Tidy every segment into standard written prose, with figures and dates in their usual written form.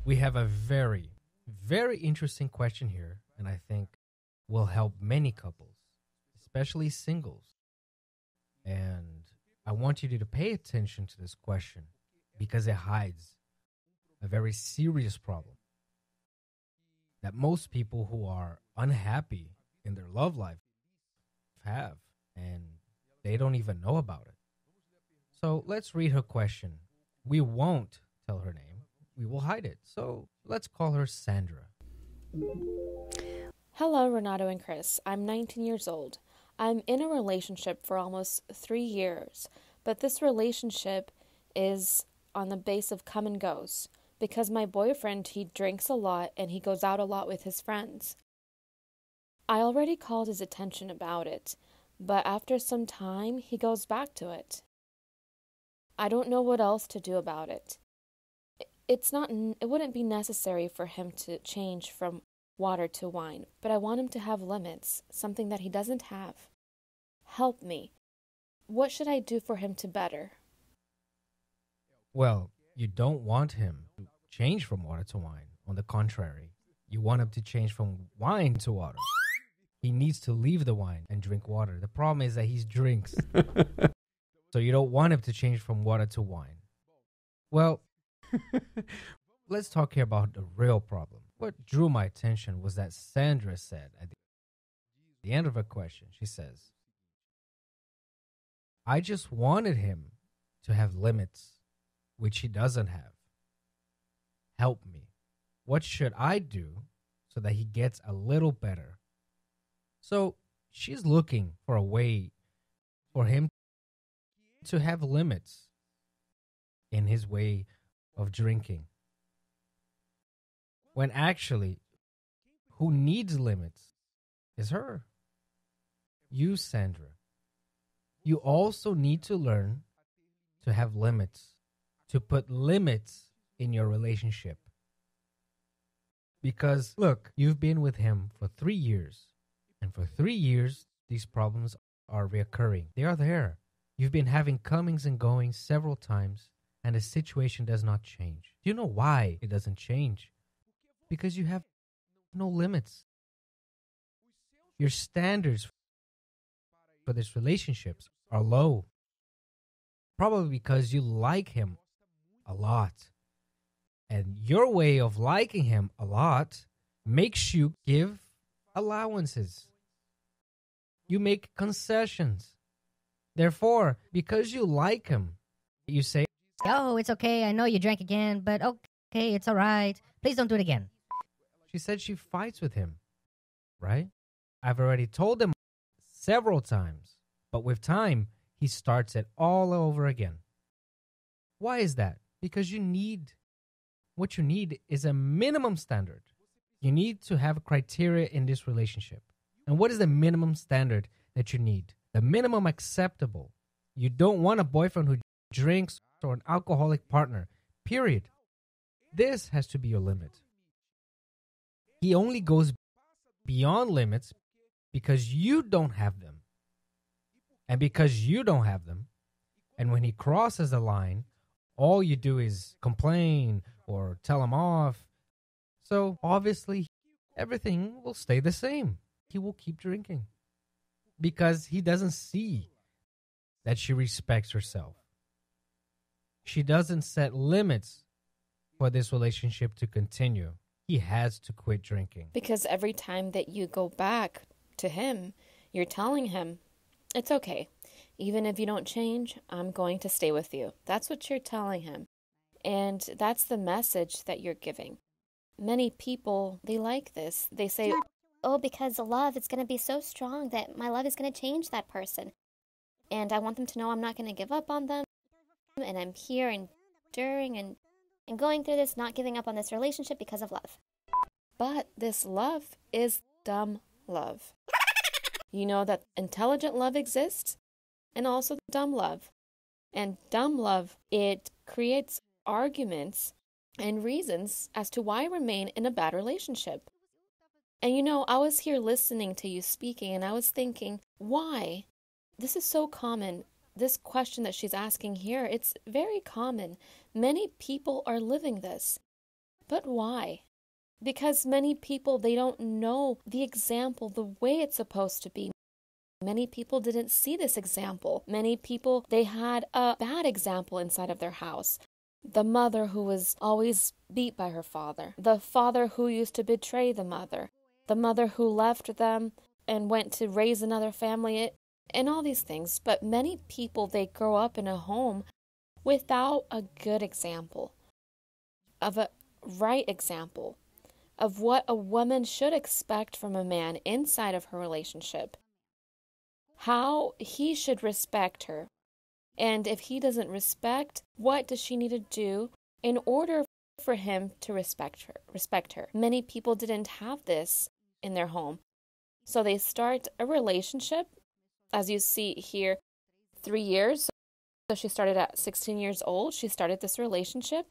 We have a very, very interesting question here, and I think will help many couples, especially singles. And I want you to pay attention to this question because it hides a very serious problem that most people who are unhappy in their love life have, and they don't even know about it. So let's read her question. We won't tell her name, we will hide it. So let's call her Sandra. Hello, Renato and Cris. I'm 19 years old. I'm in a relationship for almost 3 years, but this relationship is on the base of come and goes because my boyfriend, he drinks a lot and he goes out a lot with his friends. I already called his attention about it, but after some time, he goes back to it. I don't know what else to do about it. It wouldn't be necessary for him to change from water to wine, but I want him to have limits, something that he doesn't have. Help me. What should I do for him to better? Well, you don't want him to change from water to wine. On the contrary, you want him to change from wine to water. He needs to leave the wine and drink water. The problem is that he drinks. So you don't want him to change from water to wine. Well, let's talk here about the real problem. What drew my attention was that Sandra said at the end of her question, she says, I just wanted him to have limits, which he doesn't have. Help me. What should I do so that he gets a little better? So she's looking for a way for him to have limits in his way of drinking. When actually, who needs limits is her. You, Sandra. You also need to learn to have limits, to put limits in your relationship. Because, look, you've been with him for 3 years. And for 3 years, these problems are reoccurring. They are there. You've been having comings and goings several times, and the situation does not change. Do you know why it doesn't change? Because you have no limits. Your standards for this relationships are low. Probably because you like him a lot. And your way of liking him a lot makes you give allowances. You make concessions. Therefore, because you like him, you say, Oh, it's okay. I know you drank again, but okay, it's all right. Please don't do it again. She said she fights with him, right? I've already told him several times, but with time, he starts it all over again. Why is that? Because what you need is a minimum standard. You need to have a criteria in this relationship. And what is the minimum standard that you need? The minimum acceptable. You don't want a boyfriend who drinks or an alcoholic partner, period. This has to be your limit. He only goes beyond limits because you don't have them. And because you don't have them, and when he crosses the line, all you do is complain or tell him off. So obviously, everything will stay the same. He will keep drinking because he doesn't see that she respects herself. She doesn't set limits for this relationship to continue. He has to quit drinking. Because every time that you go back to him, you're telling him, it's okay. Even if you don't change, I'm going to stay with you. That's what you're telling him. And that's the message that you're giving. Many people, they like this. They say, oh, because of love, it's going to be so strong that my love is going to change that person. And I want them to know I'm not going to give up on them. And I'm here enduring and going through this, not giving up on this relationship because of love. But this love is dumb love. You know that intelligent love exists and also dumb love. And dumb love, it creates arguments and reasons as to why remain in a bad relationship. And you know, I was here listening to you speaking and I was thinking, why? This is so common. This question that she's asking here, it's very common. Many people are living this. But why? Because many people, they don't know the example the way it's supposed to be. Many people didn't see this example. Many people, they had a bad example inside of their house. The mother who was always beat by her father. The father who used to betray the mother. The mother who left them and went to raise another family, and all these things. But many people, they grow up in a home without a good example, of a right example, of what a woman should expect from a man inside of her relationship, how he should respect her. And if he doesn't respect, what does she need to do in order for him to respect her? Many people didn't have this in their home. So they start a relationship, as you see here, 3 years. So she started at 16 years old. She started this relationship,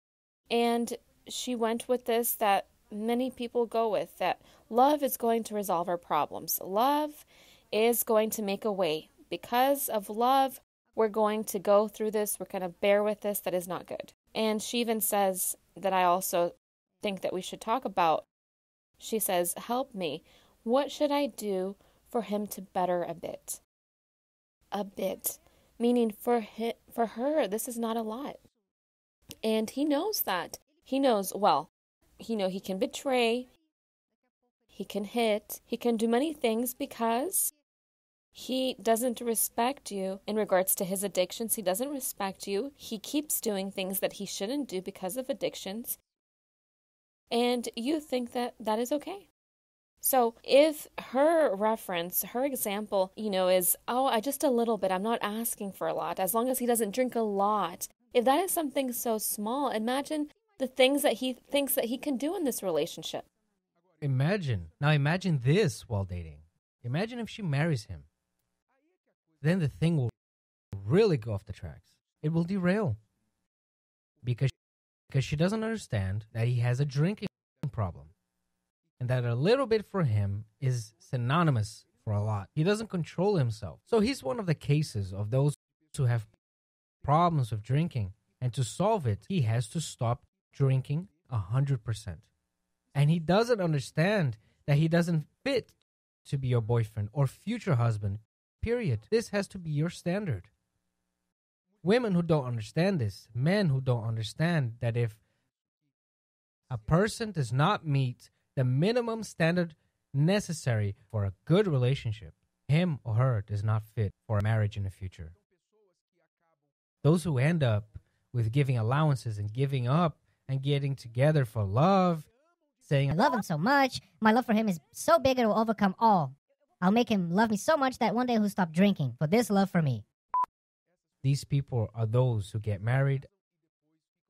and she went with this that many people go with, that love is going to resolve our problems. Love is going to make a way. Because of love, we're going to go through this. We're going to bear with this. That is not good. And she even says that I also think that we should talk about. She says, help me. What should I do for him to better a bit? A bit. Meaning for her, this is not a lot. And he knows that. He knows, well, he can betray. He can hit. He can do many things because he doesn't respect you in regards to his addictions. He doesn't respect you. He keeps doing things that he shouldn't do because of addictions. And you think that that is okay. So if her reference, her example, is, I just a little bit, I'm not asking for a lot, as long as he doesn't drink a lot. If that is something so small, imagine the things that he thinks that he can do in this relationship. Imagine this while dating. Imagine if she marries him. Then the thing will really go off the tracks. It will derail. Because she doesn't understand that he has a drinking problem. And that a little bit for him is synonymous for a lot. He doesn't control himself. So he's one of the cases of those who have problems with drinking. And to solve it, he has to stop drinking 100%. And he doesn't understand that he doesn't fit to be your boyfriend or future husband. Period. This has to be your standard. Women who don't understand this, men who don't understand that if a person does not meet the minimum standard necessary for a good relationship, him or her does not fit for a marriage in the future. Those who end up with giving allowances and giving up and getting together for love, saying, I love him so much. My love for him is so big it will overcome all. I'll make him love me so much that one day he'll stop drinking for this love for me. These people are those who get married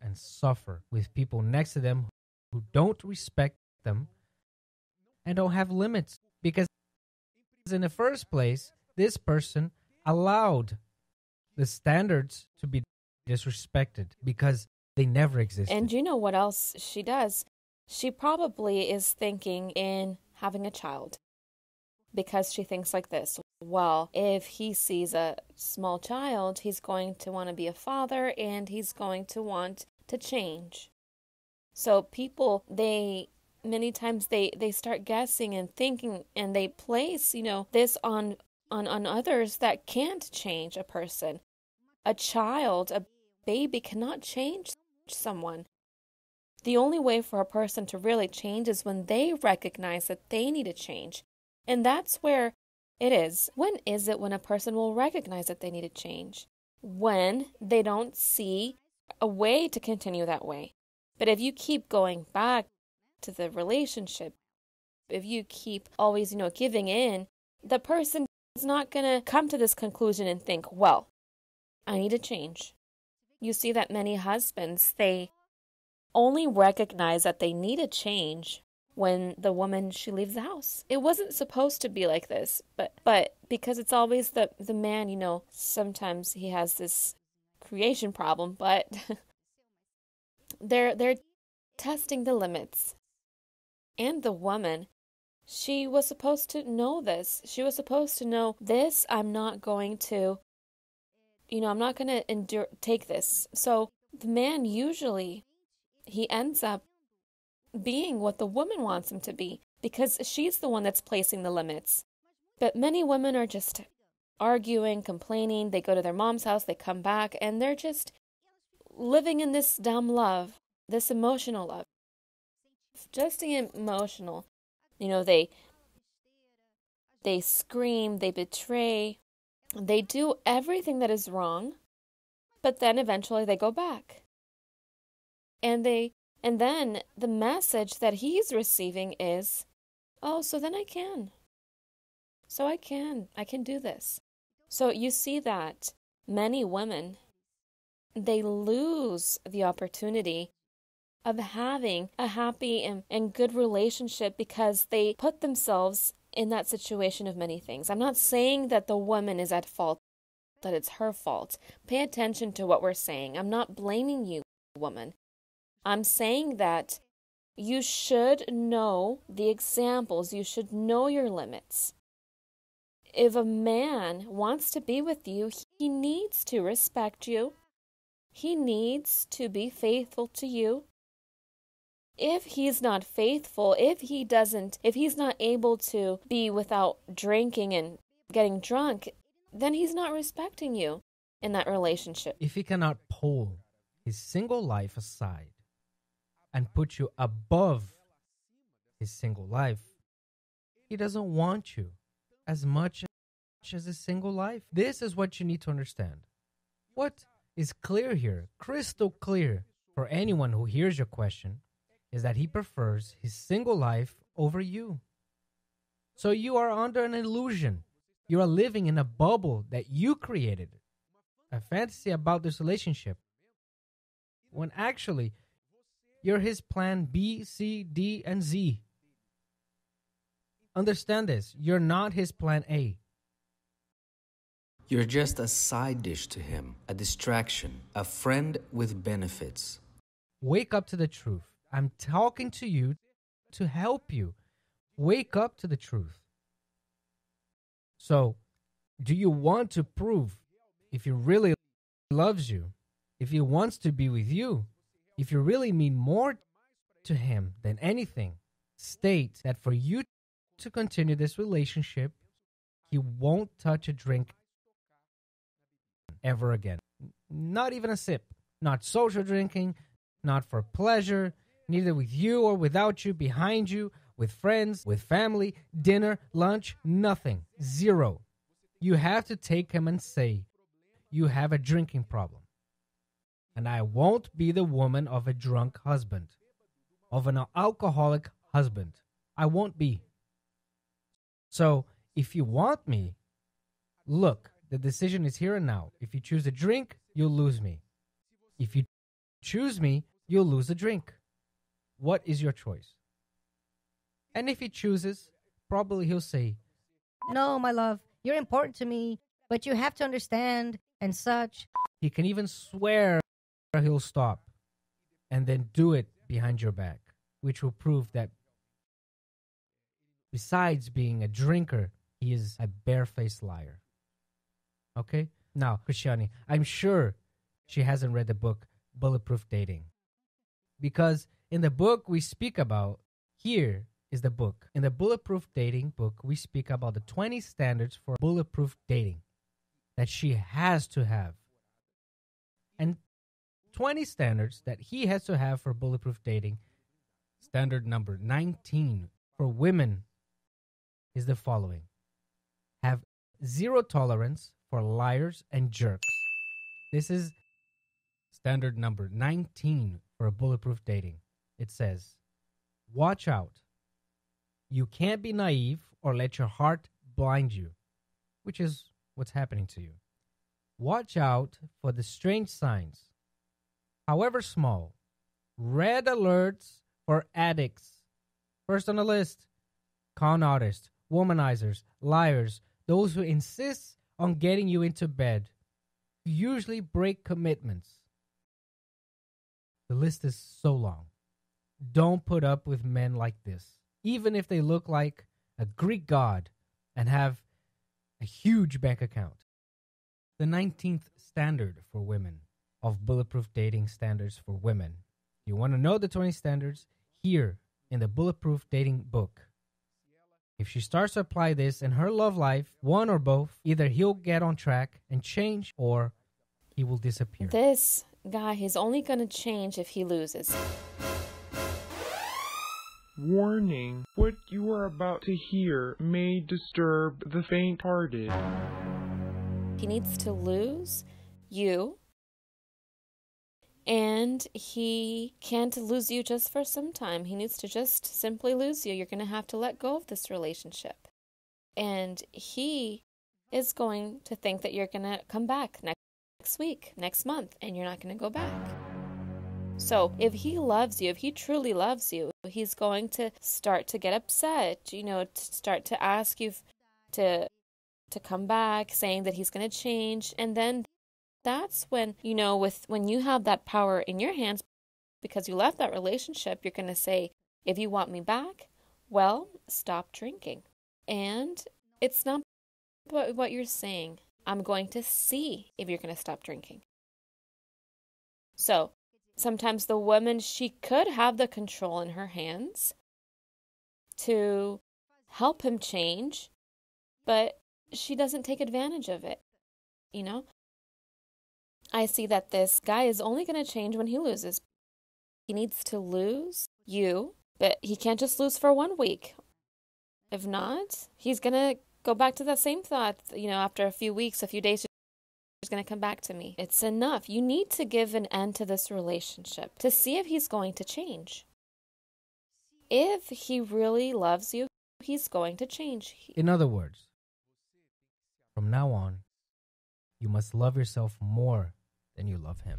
and suffer with people next to them who don't respect them and don't have limits. Because in the first place, this person allowed the standards to be disrespected because they never existed. And you know what else she does? She probably is thinking in having a child. Because she thinks like this, well, if he sees a small child, he's going to want to be a father and he's going to want to change. So people, many times they start guessing and thinking, and they place, this on others that can't change a person. A child, a baby cannot change someone. The only way for a person to really change is when they recognize that they need to change. And that's where it is. When is it when a person will recognize that they need to change? When they don't see a way to continue that way. But if you keep going back to the relationship, if you keep always, giving in, the person is not going to come to this conclusion and think, well, I need to change. You see that many husbands, they only recognize that they need to change when the woman, she leaves the house. It wasn't supposed to be like this, but because it's always the man, sometimes he has this creation problem, but they're testing the limits. And the woman, she was supposed to know this. She was supposed to know this. I'm not going to, I'm not going to take this. So the man usually, he ends up being what the woman wants him to be because she's the one that's placing the limits. But many women are just arguing, complaining. They go to their mom's house, they come back, and they're just living in this dumb love, this emotional love. Just emotional. They scream, they betray, they do everything that is wrong, but then eventually they go back. And then the message that he's receiving is, oh, so then I can. So I can do this. So you see that many women, they lose the opportunity of having a happy and good relationship because they put themselves in that situation of many things. I'm not saying that the woman is at fault, that it's her fault. Pay attention to what we're saying. I'm not blaming you, woman. I'm saying that you should know the examples. You should know your limits. If a man wants to be with you, he needs to respect you. He needs to be faithful to you. If he's not faithful, if he's not able to be without drinking and getting drunk, then he's not respecting you in that relationship. If he cannot pull his single life aside and put you above his single life, he doesn't want you as much as his single life. This is what you need to understand. What is clear here, crystal clear for anyone who hears your question, is that he prefers his single life over you. So you are under an illusion. You are living in a bubble that you created, a fantasy about this relationship, when actually you're his plan B, C, D, and Z. Understand this. You're not his plan A. You're just a side dish to him, a distraction, a friend with benefits. Wake up to the truth. I'm talking to you to help you. Wake up to the truth. So, do you want to prove if he really loves you, if he wants to be with you, if you really mean more to him than anything? State that for you to continue this relationship, he won't touch a drink ever again. Not even a sip. Not social drinking, not for pleasure, neither with you or without you, behind you, with friends, with family, dinner, lunch, nothing. Zero. You have to take him and say, you have a drinking problem. And I won't be the woman of a drunk husband, of an alcoholic husband. I won't be. So, if you want me, look, the decision is here and now. If you choose a drink, you'll lose me. If you choose me, you'll lose the drink. What is your choice? And if he chooses, probably he'll say, No, my love, you're important to me, but you have to understand, and such. He can even swear he'll stop and then do it behind your back, which will prove that besides being a drinker, he is a barefaced liar. Okay? Now, Cristiane, I'm sure she hasn't read the book Bulletproof Dating. Because in the book we speak about, here is the book. In the Bulletproof Dating book, we speak about the 20 standards for bulletproof dating that she has to have. And 20 standards that he has to have for bulletproof dating. Standard number 19 for women is the following. Have zero tolerance for liars and jerks. This is standard number 19 for a bulletproof dating. It says, watch out. You can't be naive or let your heart blind you, which is what's happening to you. Watch out for the strange signs, however small. Red alerts for addicts. First on the list, con artists, womanizers, liars, those who insist on getting you into bed, who usually break commitments. The list is so long. Don't put up with men like this, even if they look like a Greek god and have a huge bank account. The 19th standard for women of bulletproof dating standards for women. You want to know the 20 standards? Here in the Bulletproof Dating book. If she starts to apply this in her love life, one or both, either he'll get on track and change or he will disappear. This guy is only going to change if he loses. Warning, what you are about to hear may disturb the faint-hearted. He needs to lose you, and he can't lose you just for some time. He needs to just simply lose you. You're going to have to let go of this relationship. And he is going to think that you're going to come back next week, next month, and you're not going to go back. So if he loves you, if he truly loves you, he's going to start to get upset, to start to ask you to come back, saying that he's going to change. And then that's when, when you have that power in your hands, because you left that relationship, you're going to say, if you want me back, well, stop drinking. And it's not what you're saying. I'm going to see if you're going to stop drinking. So sometimes the woman, she could have the control in her hands to help him change, but she doesn't take advantage of it, I see that this guy is only going to change when he loses. He needs to lose you, but he can't just lose for 1 week. If not, he's going to go back to that same thought, after a few weeks, a few days, he's going to come back to me. It's enough. You need to give an end to this relationship to see if he's going to change. If he really loves you, he's going to change. In other words, from now on, you must love yourself more than you love him.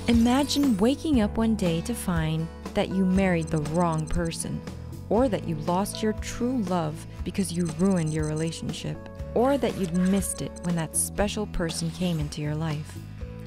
Imagine waking up one day to find that you married the wrong person, or that you lost your true love because you ruined your relationship, or that you'd missed it when that special person came into your life.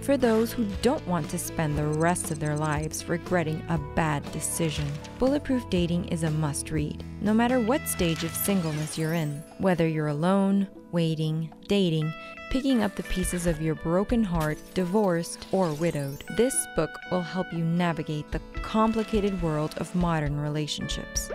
For those who don't want to spend the rest of their lives regretting a bad decision, Bulletproof Dating is a must-read, no matter what stage of singleness you're in. Whether you're alone, waiting, dating, picking up the pieces of your broken heart, divorced, or widowed, this book will help you navigate the complicated world of modern relationships.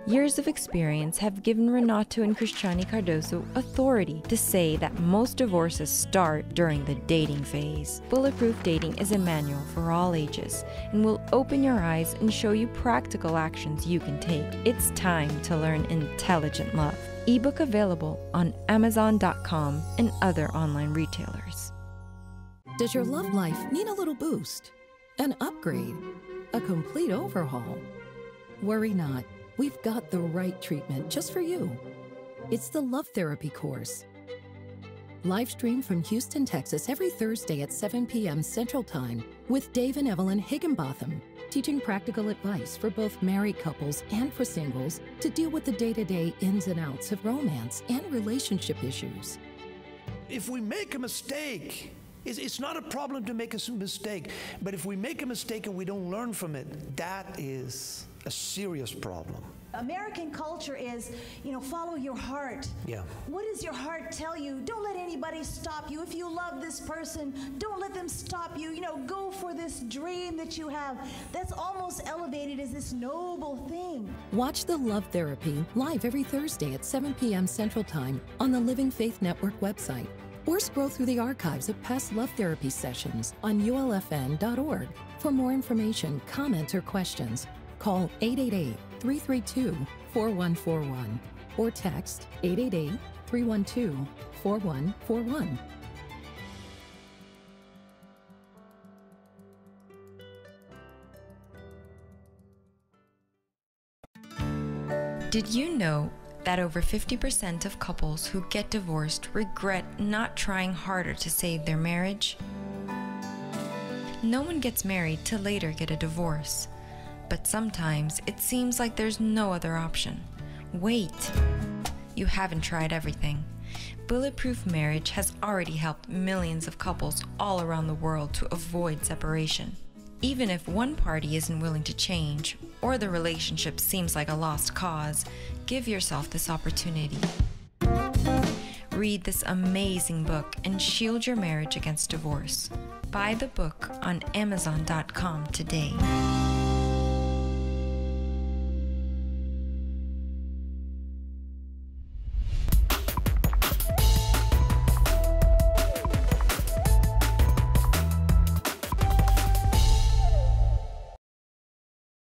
Years of experience have given Renato and Cris Cardoso authority to say that most divorces start during the dating phase. Bulletproof Dating is a manual for all ages and will open your eyes and show you practical actions you can take. It's time to learn intelligent love. Ebook available on Amazon.com and other online retailers. Does your love life need a little boost? An upgrade? A complete overhaul? Worry not. We've got the right treatment just for you. It's the Love Therapy course. Live stream from Houston, Texas every Thursday at 7 p.m. Central Time with Dave and Evelyn Higginbotham, teaching practical advice for both married couples and for singles to deal with the day-to-day ins and outs of romance and relationship issues. If we make a mistake, it's not a problem to make a mistake, but if we make a mistake and we don't learn from it, that is a serious problem. American culture is, follow your heart. Yeah. What does your heart tell you? Don't let anybody stop you. If you love this person, don't let them stop you. Go for this dream that you have. That's almost elevated as this noble thing. Watch the Love Therapy live every Thursday at 7 p.m. Central Time on the Living Faith Network website, or scroll through the archives of past Love Therapy sessions on ulfn.org. For more information, comments, or questions, call 888-332-4141 or text 888-312-4141. Did you know that over 50% of couples who get divorced regret not trying harder to save their marriage? No one gets married to later get a divorce. But sometimes it seems like there's no other option. Wait! You haven't tried everything. Bulletproof Marriage has already helped millions of couples all around the world to avoid separation. Even if one party isn't willing to change, or the relationship seems like a lost cause, give yourself this opportunity. Read this amazing book and shield your marriage against divorce. Buy the book on Amazon.com today.